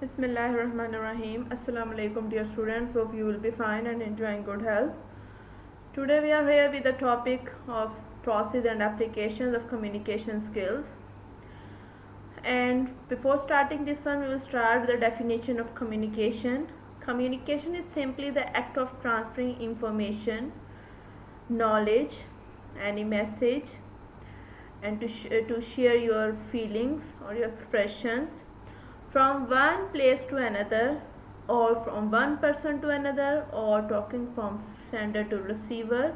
Bismillahirrahmanirrahim. Assalamu alaikum dear students. Hope you will be fine and enjoying good health. Today we are here with the topic of process and applications of communication skills. And before starting this one, we will start with the definition of communication. Communication is simply the act of transferring information, knowledge, any message, and to share your feelings or your expressions from one place to another, or from one person to another, or talking from sender to receiver.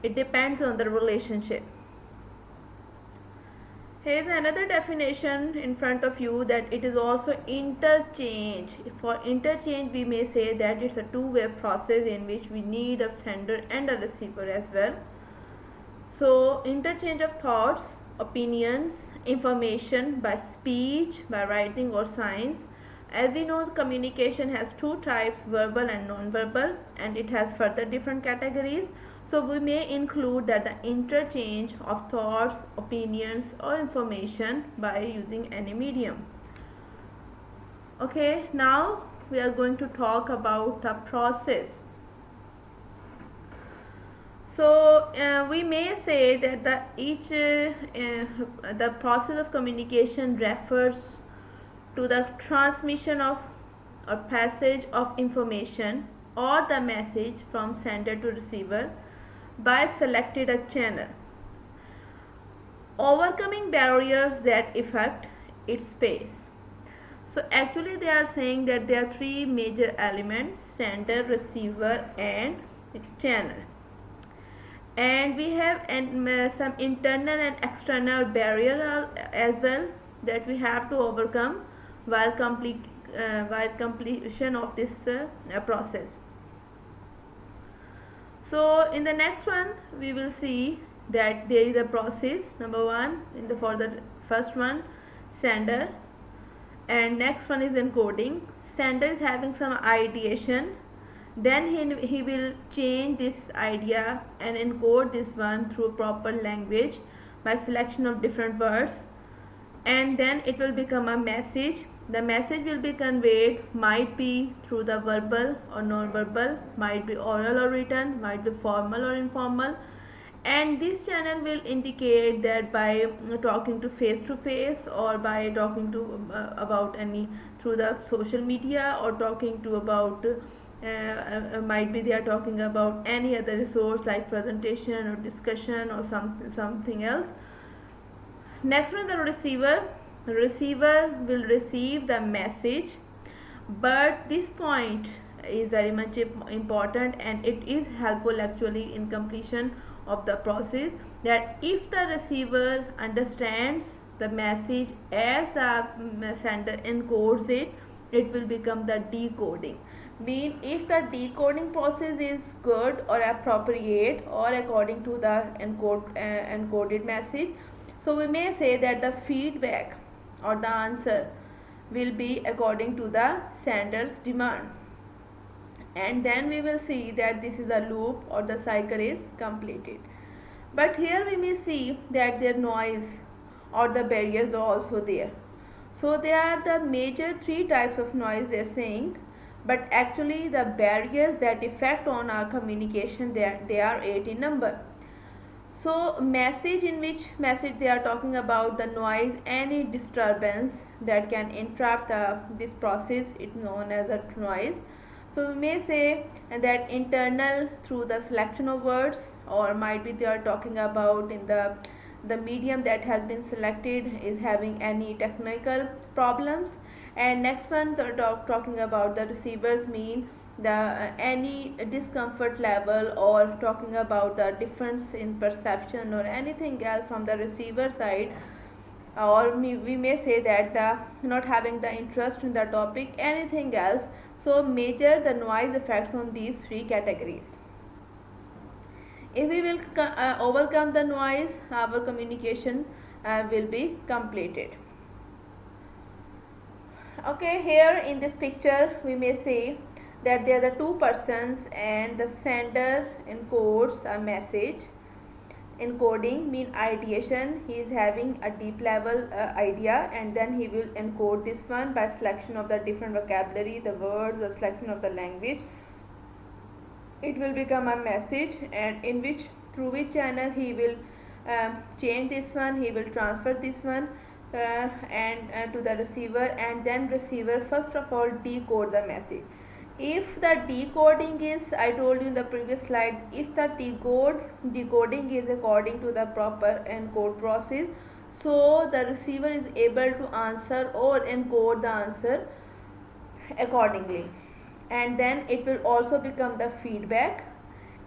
It depends on the relationship. Here is another definition in front of you, that it is also interchange. For interchange, we may say that it's a two-way process in which we need a sender and a receiver as well. So interchange of thoughts, opinions, information by speech, by writing or signs. As we know, communication has two types, verbal and non-verbal, and it has further different categories. So we may include that the interchange of thoughts, opinions or information by using any medium. Okay, now we are going to talk about the process. So we may say that the process of communication refers to the transmission of or passage of information or the message from sender to receiver by selected a channel, overcoming barriers that affect its pace. So actually they are saying that there are three major elements: sender, receiver and channel. And we have some internal and external barriers as well that we have to overcome while completion of this process. So in the next one we will see that there is a process. Number one, for the first one, sender, and next one is encoding. Sender is having some ideation, then he will change this idea and encode this one through proper language by selection of different words, and then it will become a message. The message will be conveyed, might be through the verbal or non-verbal, might be oral or written, might be formal or informal, and this channel will indicate that by talking to face, or by talking to about any through the social media, or talking to about might be they are talking about any other resource like presentation or discussion or something else. Next one, the receiver. The receiver will receive the message, but this point is very much important, and it is helpful actually in completion of the process, that if the receiver understands the message as the sender encodes it, it will become the decoding. Mean, if the decoding process is good or appropriate or according to the encoded message, so we may say that the feedback or the answer will be according to the sender's demand, and then we will see that this is a loop or the cycle is completed. But here we may see that their noise or the barriers are also there. So there are the major three types of noise they are saying, but actually the barriers that affect on our communication, they are 8 in number. So message, in which message they are talking about the noise, any disturbance that can interrupt this process, it's known as a noise. So we may say that internal, through the selection of words, or might be they are talking about in the medium that has been selected is having any technical problems. And next one, they're talking about the receivers, mean the any discomfort level, or talking about the difference in perception or anything else from the receiver side, or we may say that the not having the interest in the topic, anything else. So measure the noise effects on these three categories. If we will overcome the noise, our communication will be completed. Okay, here in this picture we may say that there are the two persons and the sender encodes a message, Encoding mean ideation. He is having a deep level idea, and then he will encode this one by selection of the different vocabulary, the words, or selection of the language. It will become a message, and in which, through which channel he will change this one, he will transfer this one and to the receiver, and then receiver first of all decode the message. If the decoding is, I told you in the previous slide, if the decoding is according to the proper encode process, so the receiver is able to answer or encode the answer accordingly, and then it will also become the feedback,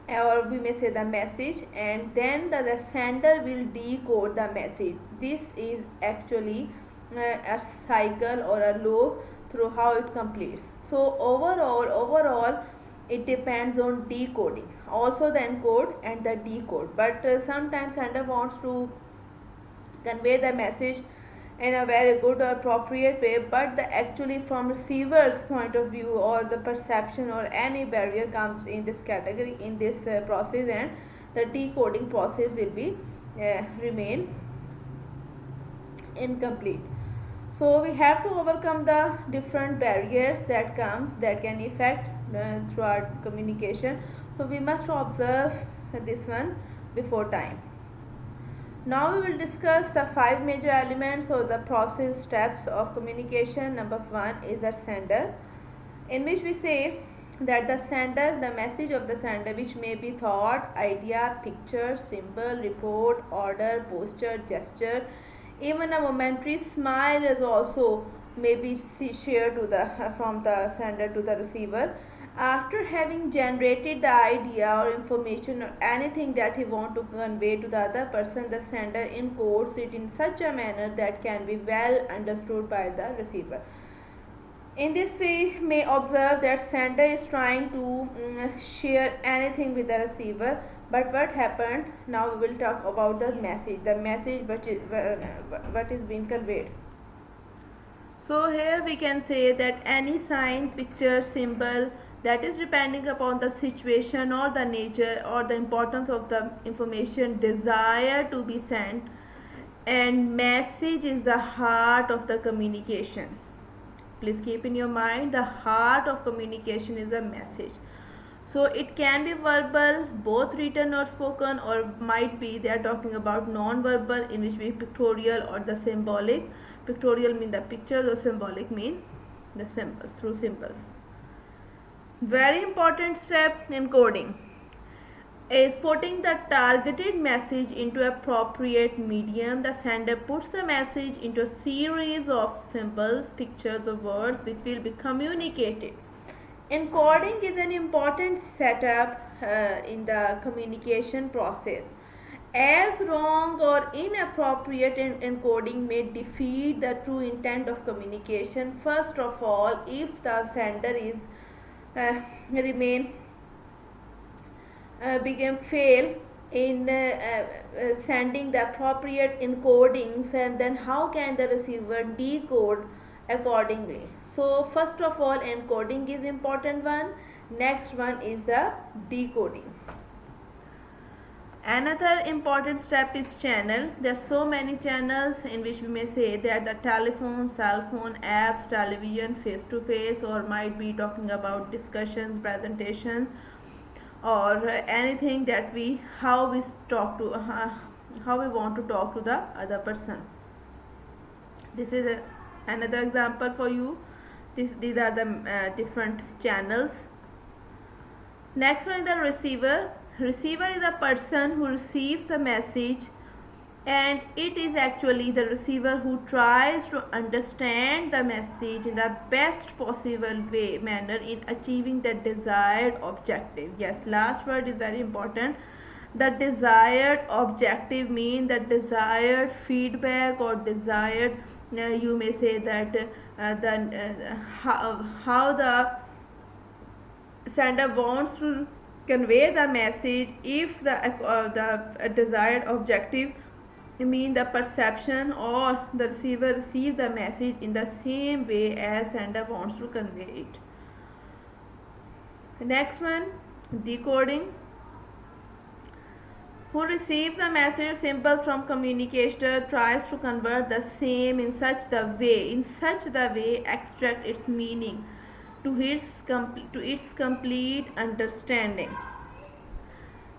or we may say the message, and then the sender will decode the message. This is actually a cycle or a loop through how it completes. So overall it depends on decoding, also the encode and the decode, but sometimes sender wants to convey the message in a very good or appropriate way, but the actually from receiver's point of view, or the perception or any barrier comes in this category, in this process, and the decoding process will be remain incomplete. So we have to overcome the different barriers that can affect throughout communication. So we must observe this one before time. Now we will discuss the 5 major elements or the process steps of communication. Number 1 is the sender, in which we say that the sender, the message of the sender, which may be thought, idea, picture, symbol, report, order, posture, gesture, even a momentary smile is also may be shared to the from the sender to the receiver. After having generated the idea or information or anything that he want to convey to the other person, the sender encodes it in such a manner that can be well understood by the receiver. In this way, may observe that sender is trying to share anything with the receiver, but what happened? Now we will talk about the message what is being conveyed. So here we can say that any sign, picture, symbol, that is depending upon the situation or the nature or the importance of the information desired to be sent, and message is the heart of the communication. Please keep in your mind, the heart of communication is a message. So it can be verbal, both written or spoken, or might be they are talking about non-verbal, in which we pictorial or the symbolic. Pictorial mean the pictures, or symbolic mean the symbols, through symbols. Very important step in coding is putting the targeted message into appropriate medium. The sender puts the message into a series of symbols, pictures, or words which will be communicated. Encoding is an important setup in the communication process. As wrong or inappropriate encoding may defeat the true intent of communication. First of all, if the sender is fail in sending the appropriate encodings, and then how can the receiver decode accordingly? So first of all, encoding is important one. Next one is the decoding. Another important step is channel. There are so many channels in which we may say that the telephone, cell phone, apps, television, face-to-face, or might be talking about discussions, presentations, or anything that how we want to talk to the other person. This is another example for you. These are the different channels. Next one is the receiver. Receiver is a person who receives a message, and it is actually the receiver who tries to understand the message in the best possible manner in achieving the desired objective. Yes, last word is very important. The desired objective means the desired feedback or desired, you may say that how the sender wants to convey the message. If the desired objective mean the perception, or the receiver receive the message in the same way as sender wants to convey it. Next one, decoding. who receives a message or symbols from communicator tries to convert the same in such the way extract its meaning to its complete understanding.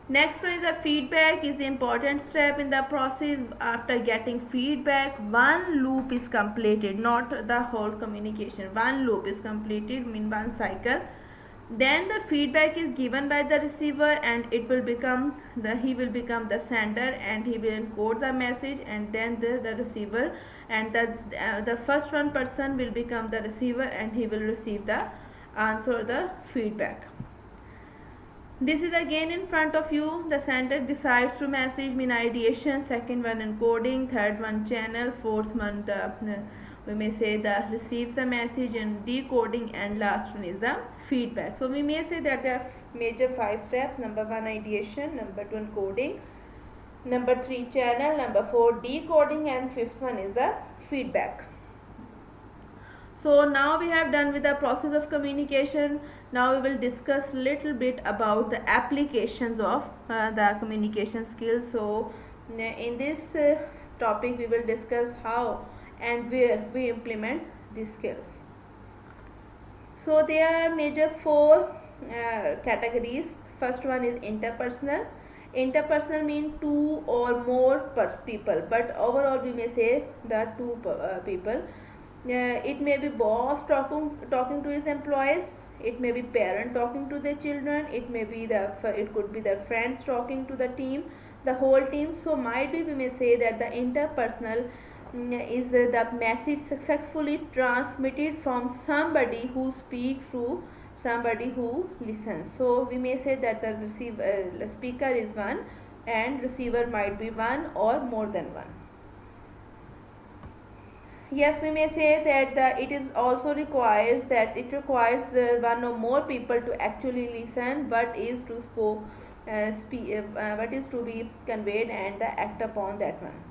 Next one is the feedback is the important step in the process. After getting feedback, one loop is completed, not the whole communication. One loop is completed, mean one cycle. Then the feedback is given by the receiver, and he will become the sender, and he will encode the message, and then the receiver, and the first one person will become the receiver, and he will receive the answer, the feedback. This is again in front of you. The sender decides to message, mean ideation, second one encoding, third one channel, fourth one we may say the receives the message and decoding, and last one is the feedback. So we may say that there are major 5 steps. Number 1 ideation, number 2 encoding, number 3 channel, number 4 decoding, and fifth one is the feedback. So now we have done with the process of communication. Now we will discuss little bit about the applications of the communication skills. So in this topic we will discuss how and where we implement these skills. So there are major 4 categories. First one is interpersonal. Interpersonal means 2 or more people, but overall we may say the 2 people. It may be boss talking to his employees. It may be parent talking to their children. It could be their friends talking to the team, the whole team. So might be we may say that the interpersonal is the message successfully transmitted from somebody who speaks to somebody who listens. So we may say that the speaker is one and receiver might be one or more than one. Yes, we may say that it requires one or more people to actually listen what is to what is to be conveyed and act upon that one.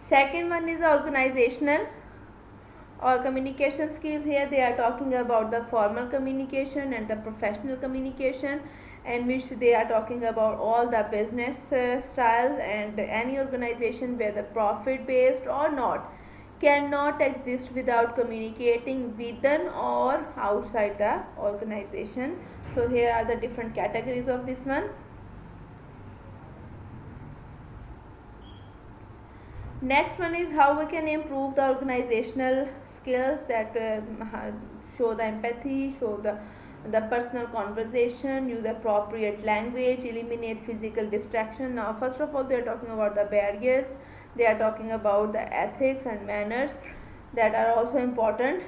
Second one is organizational or communication skills. Here they are talking about the formal communication and the professional communication, in which they are talking about all the business styles, and any organization, whether profit based or not, cannot exist without communicating within or outside the organization. So here are the different categories of this one. Next one is how we can improve the organizational skills, that show the empathy, show the personal conversation, use appropriate language, eliminate physical distraction. Now first of all they are talking about the barriers, they are talking about the ethics and manners that are also important.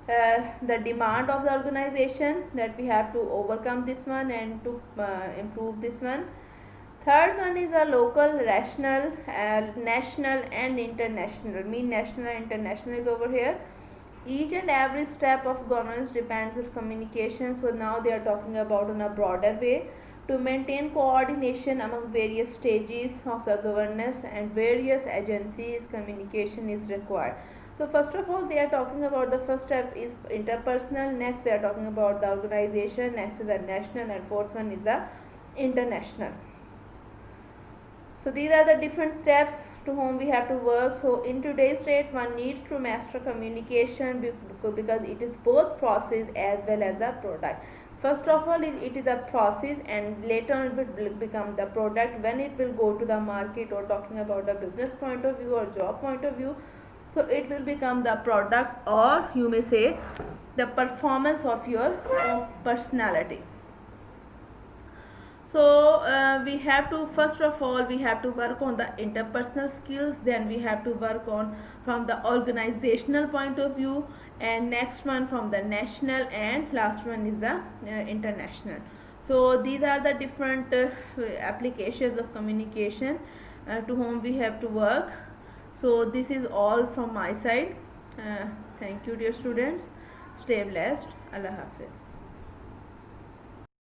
The demand of the organization, that we have to overcome this one and to improve this one. Third one is a local, national and international. Mean national and international is over here. Each and every step of governance depends on communication. So now they are talking about in a broader way. To maintain coordination among various stages of the governance and various agencies, communication is required. So first of all they are talking about the first step is interpersonal, next they are talking about the organization, next is the national, and fourth one is the international. So these are the different steps to whom we have to work. So in today's date one needs to master communication because it is both process as well as a product. First of all it is a process, and later on it will become the product when it will go to the market, or talking about the business point of view or job point of view. So it will become the product, or you may say the performance of your personality. So we have to, first of all we have to work on the interpersonal skills, then we have to work on from the organizational point of view, and next one from the national, and last one is the international. So these are the different applications of communication to whom we have to work. So this is all from my side. Thank you dear students. Stay blessed. Allah Hafiz.